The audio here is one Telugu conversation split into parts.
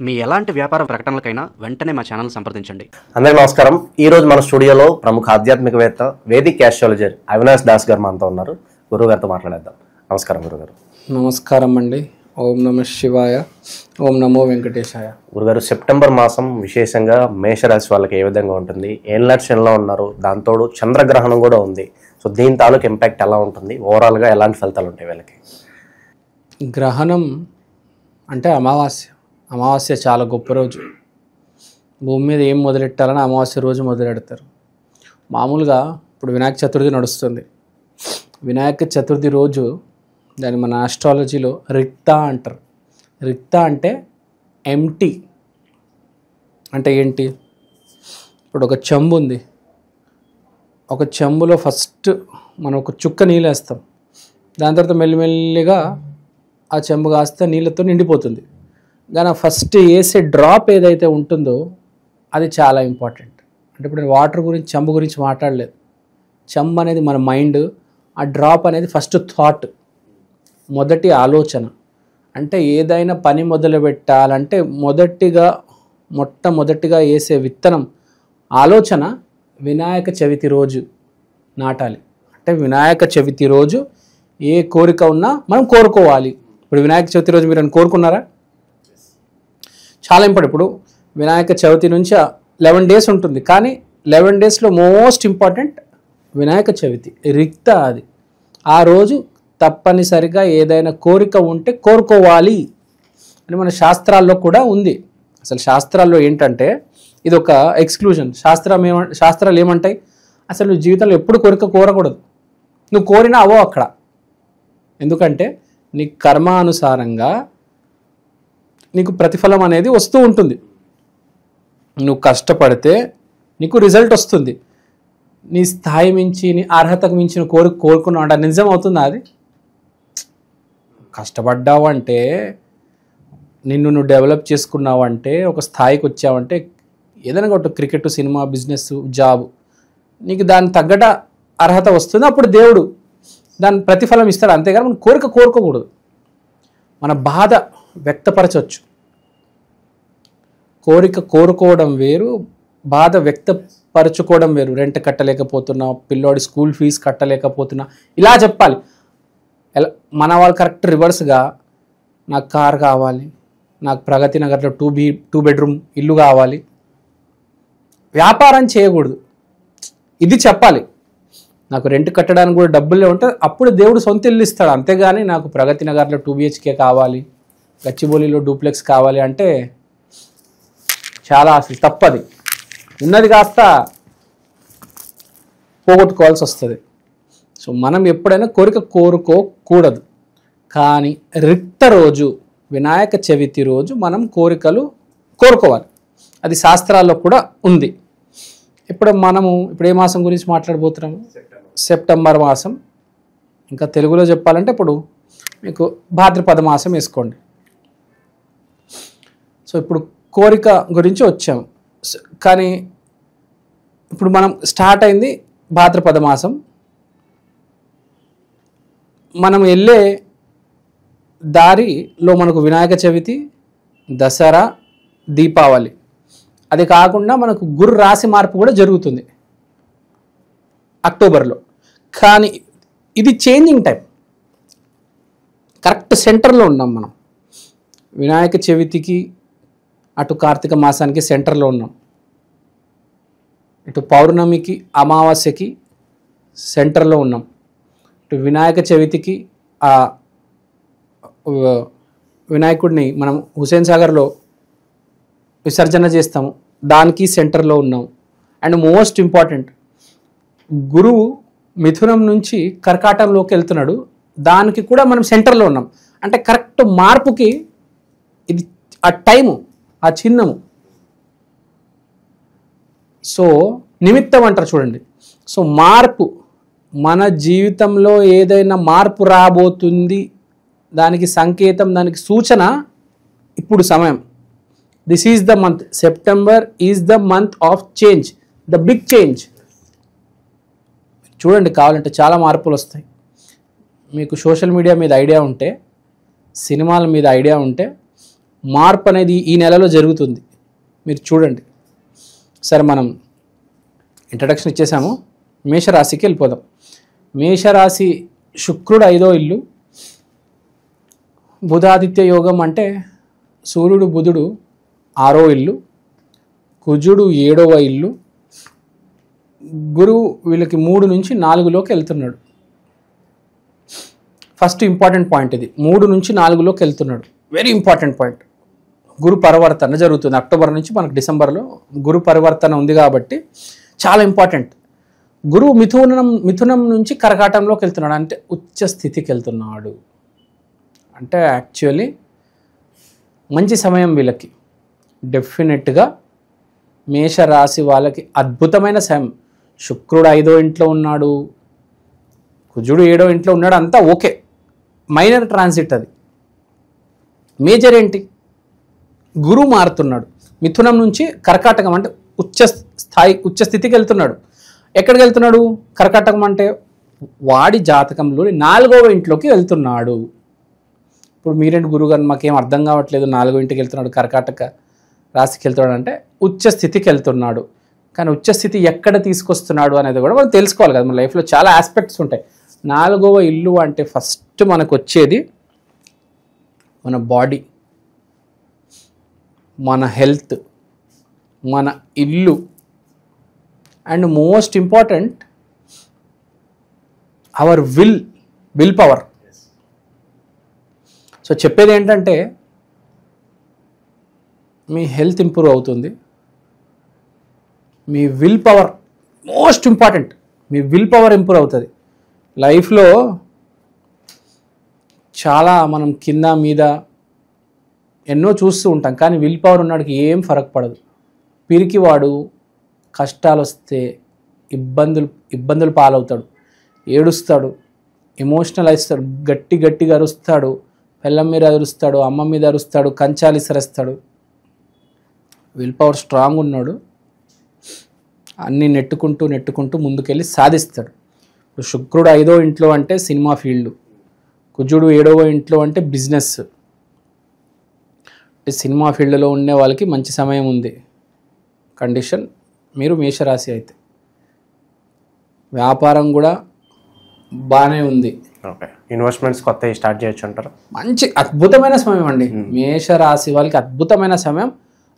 మీ ఎలాంటి వ్యాపార ప్రకటనలకైనా వెంటనే మా ఛానల్ సంప్రదించండి. అందరికీ నమస్కారం. ఈ రోజు మన స్టూడియోలో ప్రముఖ ఆధ్యాత్మికవేత్త వేదిక్ ఆస్ట్రాలజర్ అవినాష్ దాస్ గారు మనతో ఉన్నారు. గురువు గారితో మాట్లాడేద్దాం. నమస్కారం గురుగారు. నమస్కారం అండి. ఓం నమ శివాయ, ఓం నమో వెంకటేశాయ. గురుగారు, సెప్టెంబర్ మాసం విశేషంగా మేషరాశి వాళ్ళకి ఏ విధంగా ఉంటుంది? ఏం లక్షణంలో ఉన్నారు? దాంతోడు చంద్రగ్రహణం కూడా ఉంది. సో దీని తాలూకు ఇంపాక్ట్ ఎలా ఉంటుంది? ఓవరాల్గా ఎలాంటి ఫలితాలు ఉంటాయి వీళ్ళకి? గ్రహణం అంటే అమావాస్య చాలా గొప్ప రోజు. భూమి మీద ఏం మొదలెట్టాలని అమావాస్య రోజు మొదలెడతారు. మామూలుగా ఇప్పుడు వినాయక చతుర్థి నడుస్తుంది. వినాయక చతుర్థి రోజు దాన్ని మన ఆస్ట్రాలజీలో రిక్త అంటారు. రిక్త అంటే ఎంటీ. అంటే ఏంటి? ఇప్పుడు ఒక చెంబు ఉంది. ఒక చెంబులో ఫస్ట్ మనం ఒక చుక్క నీళ్ళు వేస్తాం. దాని తర్వాత మెల్లిమెల్లిగా ఆ చెంబు కాస్త నీళ్ళతో నిండిపోతుంది. కానీ ఫస్ట్ వేసే డ్రాప్ ఏదైతే ఉంటుందో అది చాలా ఇంపార్టెంట్. అంటే ఇప్పుడు నేను వాటర్ గురించి, చెంబు గురించి మాట్లాడలేదు. చెంబు అనేది మన మైండ్, ఆ డ్రాప్ అనేది ఫస్ట్ థాట్, మొదటి ఆలోచన. అంటే ఏదైనా పని మొదలు పెట్టాలంటే మొట్టమొదటిగా వేసే విత్తనం ఆలోచన వినాయక చవితి రోజు నాటాలి. అంటే వినాయక చవితి రోజు ఏ కోరిక ఉన్నా మనం కోరుకోవాలి. ఇప్పుడు వినాయక చవితి రోజు మీరు కోరుకున్నారా? చాలా ఇంపార్టెంట్. ఇప్పుడు వినాయక చవితి నుంచి 11 డేస్ ఉంటుంది, కానీ 11 డేస్లో మోస్ట్ ఇంపార్టెంట్ వినాయక చవితి, రిక్త. అది ఆ రోజు తప్పనిసరిగా ఏదైనా కోరిక ఉంటే కోరుకోవాలి అని మన శాస్త్రాల్లో కూడా ఉంది. అసలు శాస్త్రాల్లో ఏంటంటే ఇది ఒక ఎక్స్క్లూజన్. శాస్త్రాలు ఏమంటాయి? అసలు నువ్వు జీవితంలో ఎప్పుడు కోరిక కోరకూడదు. నువ్వు కోరినా అవో అక్కడ. ఎందుకంటే నీ కర్మానుసారంగా నీకు ప్రతిఫలం అనేది వస్తూ ఉంటుంది. నువ్వు కష్టపడితే నీకు రిజల్ట్ వస్తుంది. నీ స్థాయి మించి, నీ అర్హతకు మించిన కోరుకున్నావు అంటే నిజం అవుతుందా? అది కష్టపడ్డావు అంటే, నిన్ను నువ్వు డెవలప్ చేసుకున్నావు అంటే, ఒక స్థాయికి వచ్చావంటే, ఏదైనా ఒకటి క్రికెట్, సినిమా, బిజినెస్, జాబ్, నీకు దాని తగ్గట అర్హత వస్తుంది. అప్పుడు దేవుడు దాని ప్రతిఫలం ఇస్తాడు. అంతేగాని మనం కోరుకోకూడదు. మన బాధ వ్యక్తపరచవచ్చు. కోరుకోవడం వేరు, బాధ వ్యక్తపరచుకోవడం వేరు. రెంట్ కట్టలేకపోతున్నా, పిల్లోడి స్కూల్ ఫీజు కట్టలేకపోతున్నా, ఇలా చెప్పాలి. మన వాళ్ళు కరెక్ట్ రివర్స్గా, నాకు కార్ కావాలి, నాకు ప్రగతి నగర్లో 2 బెడ్రూమ్ ఇల్లు కావాలి. వ్యాపారం చేయకూడదు, ఇది చెప్పాలి. నాకు రెంట్ కట్టడానికి కూడా డబ్బులే ఉంటే అప్పుడు దేవుడు సొంత ఇల్లు ఇస్తాడు. అంతేగాని నాకు ప్రగతి నగర్లో 2 BHK కావాలి, గచ్చిబౌలిలో డూప్లెక్స్ కావాలి అంటే చాలా అసలు తప్పది. ఉన్నది కాస్త పోగొట్టుకోవాల్సి వస్తుంది. సో మనం ఎప్పుడైనా కోరుకోకూడదు. కానీ రిక్త రోజు, వినాయక చవితి రోజు మనం కోరికలు కోరుకోవాలి. అది శాస్త్రాల్లో కూడా ఉంది. ఇప్పుడు ఏ మాసం గురించి మాట్లాడబోతున్నాము? సెప్టెంబర్ మాసం. ఇంకా తెలుగులో చెప్పాలంటే ఇప్పుడు మీకు భాద్రపద మాసం వేసుకోండి. సో ఇప్పుడు కోరిక గురించి వచ్చాము. కానీ ఇప్పుడు మనం స్టార్ట్ అయింది భాద్రపద మాసం. మనం వెళ్ళే దారిలో మనకు వినాయక చవితి, దసరా, దీపావళి, అది కాకుండా మనకు గురు రాశి మార్పు కూడా జరుగుతుంది అక్టోబర్లో. కానీ ఇది చేంజింగ్ టైం. కరెక్ట్ సెంటర్లో ఉన్నాం మనం. వినాయక చవితికి, అటు కార్తీక మాసానికి సెంటర్లో ఉన్నాం. ఇటు పౌర్ణమికి, అమావాస్యకి సెంటర్లో ఉన్నాం. ఇటు వినాయక చవితికి ఆ వినాయకుడిని మనం హుసేన్ సాగర్లో విసర్జన చేస్తాము, దానికి సెంటర్లో ఉన్నాం. అండ్ మోస్ట్ ఇంపార్టెంట్, గురువు మిథునం నుంచి కర్కాటంలోకి వెళ్తున్నాడు, దానికి కూడా మనం సెంటర్లో ఉన్నాం. అంటే కరెక్ట్ మార్పుకి ఇది ఆ టైము, ఆ చిహ్నము. సో నిమిత్తం అంటారు చూడండి. సో మార్పు, మన జీవితంలో ఏదైనా మార్పు రాబోతుంది, దానికి సంకేతం, దానికి సూచన ఇప్పుడు సమయం. This is the month. September is the month of change, the big change. చూడండి, కావాలంటే చాలా మార్పులు వస్తాయి. మీకు సోషల్ మీడియా మీద ఐడియా ఉంటే, సినిమాల మీద ఐడియా ఉంటే మార్పు అనేది ఈ నెలలో జరుగుతుంది. మీరు చూడండి. సరే, మనం ఇంట్రడక్షన్ ఇచ్చేసాము. మేషరాశికి వెళ్ళిపోదాం. మేషరాశి శుక్రుడు 5వ ఇల్లు, బుధాదిత్య యోగం అంటే సూర్యుడు బుధుడు 6వ ఇల్లు, కుజుడు 7వ ఇల్లు, గురువు వీళ్ళకి 3 నుంచి 4లోకి వెళ్తున్నాడు. ఫస్ట్ ఇంపార్టెంట్ పాయింట్ ఇది, 3 నుంచి 4లోకి వెళ్తున్నాడు. Very important point. గురు పరివర్తన జరుగుతుంది అక్టోబర్ నుంచి మనకు డిసెంబర్లో గురు పరివర్తన ఉంది కాబట్టి చాలా ఇంపార్టెంట్. గురువు మిథునం నుంచి కర్కాటంలోకి వెళ్తున్నాడు, అంటే ఉచ్చ స్థితికి వెళ్తున్నాడు. అంటే యాక్చువల్లీ మంచి సమయం వీళ్ళకి. డెఫినెట్గా మేషరాశి వాళ్ళకి అద్భుతమైన సమయం. శుక్రుడు 5వ ఇంట్లో ఉన్నాడు, కుజుడు 7వ ఇంట్లో ఉన్నాడు, అంతా ఓకే. మైనర్ ట్రాన్సిట్ అది. మేజర్ ఏంటి? గురువు మారుతున్నాడు. మిథునం నుంచి కర్కాటకం అంటే ఉచ్చ స్థితికి వెళ్తున్నాడు. ఎక్కడికి వెళ్తున్నాడు? కర్కాటకం అంటే వాడి జాతకంలోని 4వ ఇంట్లోకి వెళ్తున్నాడు. ఇప్పుడు మీరేంటి గురుగారు మాకేం అర్థం కావట్లేదు, 4వ ఇంటికి వెళ్తున్నాడు, కర్కాటక రాశికి వెళ్తున్నాడు అంటే ఉచ్చ స్థితికి వెళ్తున్నాడు. కానీ ఉచ్చ స్థితి ఎక్కడ తీసుకొస్తున్నాడు అనేది కూడా మనం తెలుసుకోవాలి కదా. మన లైఫ్లో చాలా ఆస్పెక్ట్స్ ఉంటాయి. 4వ ఇల్లు అంటే ఫస్ట్ మనకు వచ్చేది మన బాడీ, మన హెల్త్, మన ఇల్లు, and most important our will power. So చెప్పేది ఏంటంటే మీ హెల్త్ ఇంప్రూవ్ అవుతుంది, మీ విల్ పవర్ మోస్ట్ ఇంపార్టెంట్, మీ విల్ పవర్ ఇంప్రూవ్ అవుతుంది. లైఫ్లో చాలా మనం కింద మీద ఎన్నో చూస్తూ ఉంటాం, కానీ విల్ పవర్ ఉన్నాడికి ఏం ఫరక్ పడదు. పిరికివాడు కష్టాలు వస్తే ఇబ్బందులు పాలవుతాడు, ఏడుస్తాడు, ఎమోషనల్ అవుతాడు, గట్టిగా అరుస్తాడు, పిల్లం మీద అరుస్తాడు, అమ్మ మీద అరుస్తాడు, కంచాలు ఇసరేస్తాడు. విల్ పవర్ స్ట్రాంగ్ ఉన్నాడు, అన్నీ నెట్టుకుంటూ ముందుకెళ్ళి సాధిస్తాడు. ఇప్పుడు శుక్రుడు 5వ ఇంట్లో అంటే సినిమా ఫీల్డ్, కుజుడు 7వ ఇంట్లో అంటే బిజినెస్. అంటే సినిమా ఫీల్డ్లో ఉండే వాళ్ళకి మంచి సమయం ఉంది. కండిషన్ మీరు మేషరాశి అయితే వ్యాపారం కూడా బాగానే ఉంది. ఓకే, ఇన్వెస్ట్మెంట్స్ కొత్తవి స్టార్ట్ చేయొచ్చు అంటారు. మంచి అద్భుతమైన సమయం అండి. మేషరాశి వాళ్ళకి అద్భుతమైన సమయం.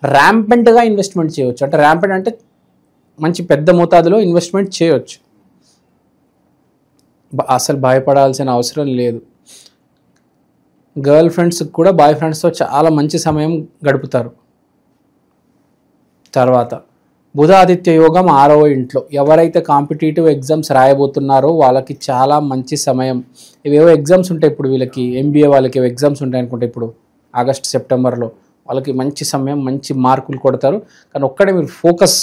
ర్యాంపెంట్గా ఇన్వెస్ట్మెంట్ చేయవచ్చు. అంటే ర్యాంపెంట్ అంటే మంచి పెద్ద మోతాదులో ఇన్వెస్ట్మెంట్ చేయవచ్చు. అసలు భయపడాల్సిన అవసరం లేదు. గర్ల్ ఫ్రెండ్స్కి కూడా బాయ్ ఫ్రెండ్స్తో చాలా మంచి సమయం గడుపుతారు. తర్వాత బుధాదిత్య యోగం 6వ ఇంట్లో. ఎవరైతే కాంపిటేటివ్ ఎగ్జామ్స్ రాయబోతున్నారో వాళ్ళకి చాలా మంచి సమయం. ఇవేవో ఎగ్జామ్స్ ఉంటాయి ఇప్పుడు వీళ్ళకి, ఎంబీఏ వాళ్ళకి ఎగ్జామ్స్ ఉంటాయి అనుకుంటే ఇప్పుడు ఆగస్ట్ సెప్టెంబర్లో. వాళ్ళకి మంచి సమయం, మంచి మార్కులు కొడతారు. కానీ ఒక్కడే మీరు ఫోకస్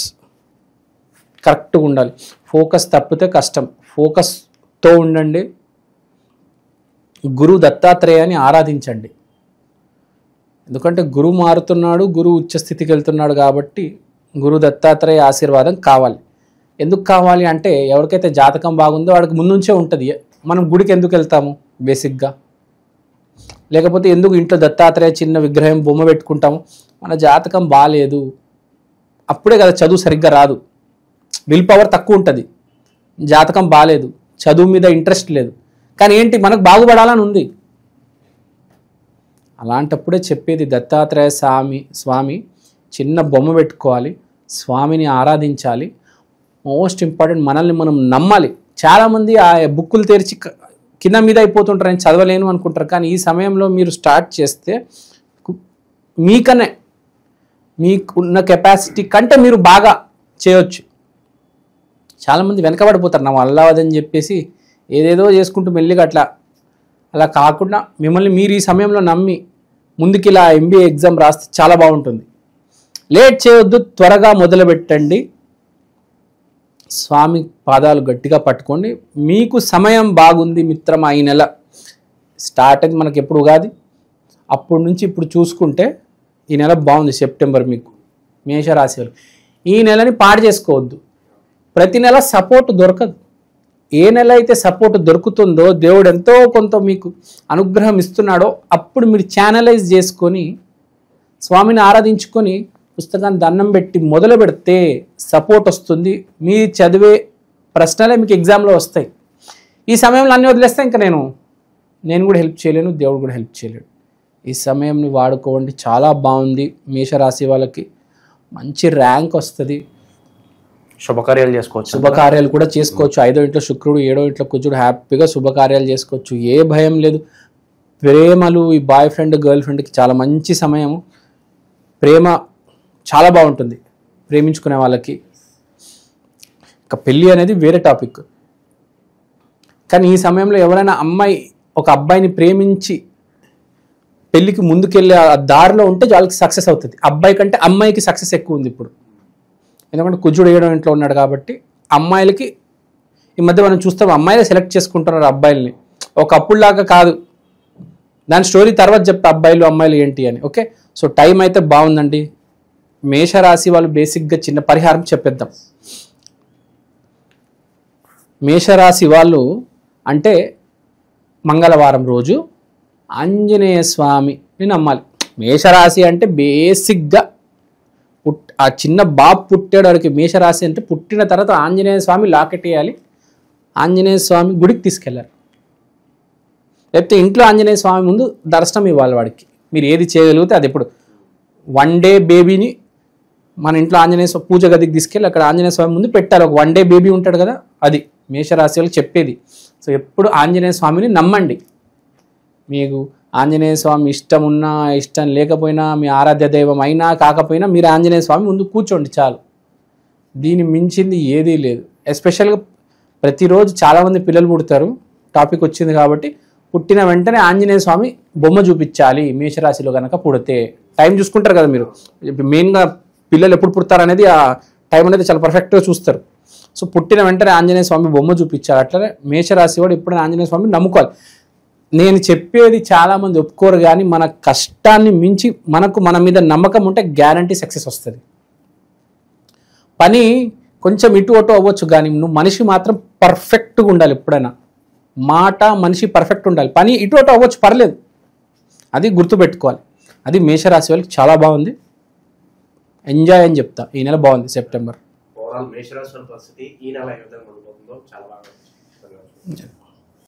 కరెక్ట్గా ఉండాలి. ఫోకస్ తప్పితే కష్టం. ఫోకస్తో ఉండండి. గురు దత్తాత్రేయాన్ని ఆరాధించండి. ఎందుకంటే గురువు మారుతున్నాడు, గురువు ఉచ్చస్థితికి వెళ్తున్నాడు కాబట్టి గురు దత్తాత్రేయ ఆశీర్వాదం కావాలి. ఎందుకు కావాలి అంటే ఎవరికైతే జాతకం బాగుందో వాడికి ముందుంచే ఉంటుంది. మనం గుడికి ఎందుకు వెళ్తాము బేసిక్గా? లేకపోతే ఎందుకు ఇంట్లో దత్తాత్రేయ చిన్న విగ్రహం బొమ్మ పెట్టుకుంటాము? మన జాతకం బాగాలేదు, అప్పుడే కదా చదువు సరిగ్గా రాదు, విల్ పవర్ తక్కువ ఉంటుంది, జాతకం బాగాలేదు, చదువు మీద ఇంట్రెస్ట్ లేదు. కానీ ఏంటి, మనకు బాగుపడాలని ఉంది. అలాంటప్పుడే చెప్పేది దత్తాత్రేయ స్వామి చిన్న బొమ్మ పెట్టుకోవాలి, స్వామిని ఆరాధించాలి. మోస్ట్ ఇంపార్టెంట్ మనల్ని మనం నమ్మాలి. చాలామంది ఆ బుక్కులు తెరిచి కింద మీద అయిపోతుంటారు, నేను చదవలేను అనుకుంటారు. కానీ ఈ సమయంలో మీరు స్టార్ట్ చేస్తే మీకనే మీకున్న కెపాసిటీ కంటే మీరు బాగా చేయొచ్చు. చాలామంది వెనకబడిపోతారు, నా వల్ల అవ్వదని చెప్పేసి ఏదేదో చేసుకుంటూ మెల్లిగా అలా కాకుండా మిమ్మల్ని మీరు ఈ సమయంలో నమ్మి ముందుకి ఇలా ఎంబీఏ ఎగ్జామ్ రాస్తే చాలా బాగుంటుంది. లేట్ చేయొద్దు, త్వరగా మొదలుపెట్టండి. స్వామి పాదాలు గట్టిగా పట్టుకోండి. మీకు సమయం బాగుంది మిత్రమా. ఈ నెల స్టార్ట్ అయింది మనకి ఎప్పుడు ఉగాది, అప్పటి నుంచి ఇప్పుడు చూసుకుంటే ఈ నెల బాగుంది. సెప్టెంబర్ మీకు మేషరాశి వాళ్ళు ఈ నెలని పాడు చేసుకోవద్దు. ప్రతి నెల సపోర్ట్ దొరకదు. ఏ నెల అయితే సపోర్ట్ దొరుకుతుందో, దేవుడు ఎంతో కొంత మీకు అనుగ్రహం ఇస్తున్నాడో, అప్పుడు మీరు ఛానలైజ్ చేసుకొని స్వామిని ఆరాధించుకొని పుస్తకాన్ని దండం పెట్టి మొదలు పెడితే సపోర్ట్ వస్తుంది. మీ చదివే ప్రశ్నలే మీకు ఎగ్జామ్లో వస్తాయి. ఈ సమయంలో అన్నీ వదిలేస్తే ఇంకా నేను కూడా హెల్ప్ చేయలేను, దేవుడు కూడా హెల్ప్ చేయలేడు. ఈ సమయంని వాడుకోండి. చాలా బాగుంది. మేషరాశి వాళ్ళకి మంచి ర్యాంక్ వస్తుంది. శుభకార్యాలు చేసుకోవచ్చు. శుభకార్యాలు కూడా చేసుకోవచ్చు. 5వ ఇంట్లో శుక్రుడు, 7వ ఇంట్లో కుజుడు, హ్యాపీగా శుభకార్యాలు చేసుకోవచ్చు. ఏ భయం లేదు. ప్రేమలు, ఈ బాయ్ ఫ్రెండ్ గర్ల్ ఫ్రెండ్కి చాలా మంచి సమయము. ప్రేమ చాలా బాగుంటుంది ప్రేమించుకునే వాళ్ళకి. ఇక పెళ్ళి అనేది వేరే టాపిక్. కానీ ఈ సమయంలో ఎవరైనా అమ్మాయి ఒక అబ్బాయిని ప్రేమించి పెళ్ళికి ముందుకెళ్ళే ఆ దారిలో ఉంటే వాళ్ళకి సక్సెస్ అవుతుంది. అబ్బాయి కంటే అమ్మాయికి సక్సెస్ ఎక్కువ ఉంది ఇప్పుడు. ఎందుకంటే కుజుడు 7వ ఇంట్లో ఉన్నాడు కాబట్టి అమ్మాయిలకి ఈ మధ్య మనం చూస్తాం, అమ్మాయిలే సెలెక్ట్ చేసుకుంటున్నారు అబ్బాయిల్ని. ఒకప్పుడులాగా కాదు. దాని స్టోరీ తర్వాత చెప్తా అబ్బాయిలు అమ్మాయిలు ఏంటి అని. ఓకే, సో టైం అయితే బాగుందండి. మేషరాశి వాళ్ళు బేసిక్గా చిన్న పరిహారం చెప్పేద్దాం. మేషరాశి వాళ్ళు అంటే మంగళవారం రోజు ఆంజనేయ స్వామిని నమ్మాలి. మేషరాశి అంటే బేసిక్గా ఆ చిన్న బాబు పుట్టాడు వాడికి మేషరాశి అంటే పుట్టిన తర్వాత ఆంజనేయ స్వామి లాకెట్ వేయాలి, ఆంజనేయ స్వామి గుడికి తీసుకెళ్ళారు. లేకపోతే ఇంట్లో ఆంజనేయ స్వామి ముందు దర్శనం ఇవ్వాలి వాడికి. మీరు ఏది చేయగలిగితే అది. ఇప్పుడు 1 డే బేబీని మన ఇంట్లో ఆంజనేయ స్వామి పూజ గదికి తీసుకెళ్ళి అక్కడ ఆంజనేయ స్వామి ముందు పెట్టాలి. ఒక 1 డే బేబీ ఉంటాడు కదా, అది మేషరాశి వాళ్ళకి చెప్పేది. సో ఎప్పుడు ఆంజనేయ స్వామిని నమ్మండి. మీకు ఆంజనేయ స్వామి ఇష్టం ఉన్నా ఇష్టం లేకపోయినా, మీ ఆరాధ్య దైవం అయినా కాకపోయినా మీరు ఆంజనేయ స్వామి ముందు కూర్చోండి చాలు. దీన్ని మించింది ఏదీ లేదు. ఎస్పెషల్గా ప్రతిరోజు చాలామంది పిల్లలు పుడతారు. టాపిక్ వచ్చింది కాబట్టి పుట్టిన వెంటనే ఆంజనేయ స్వామి బొమ్మ చూపించాలి. మేషరాశిలో కనుక పుడితే టైం చూసుకుంటారు కదా మీరు. మెయిన్గా పిల్లలు ఎప్పుడు పుడతారు అనేది ఆ టైం అనేది చాలా పర్ఫెక్ట్గా చూస్తారు. సో పుట్టిన వెంటనే ఆంజనేయ స్వామి బొమ్మ చూపించాలి. అట్లనే మేషరాశి వాడు ఎప్పుడైనా ఆంజనేయ స్వామిని నమ్ముకోవాలి. నేను చెప్పేది చాలామంది ఒప్పుకోరు, కానీ మన కష్టాన్ని మించి మన మీద నమ్మకం ఉంటే గ్యారంటీ సక్సెస్ వస్తుంది. పని కొంచెం ఇటు అటు అవ్వచ్చు, కానీ నువ్వు మనిషి మాత్రం పర్ఫెక్ట్గా ఉండాలి. ఎప్పుడైనా మాట మనిషి పర్ఫెక్ట్ ఉండాలి. పని ఇటు అటు అవ్వచ్చు, పర్లేదు. అది గుర్తుపెట్టుకోవాలి. అది మేషరాశి వాళ్ళకి చాలా బాగుంది. ఎంజాయ్ అని చెప్తా. ఈ నెల బాగుంది, సెప్టెంబర్. ఓవరాల్ మేషరాశి పరిస్థితి ఈ నెల ఏ విధంగా ఉండబోతుందో చాలా బాగా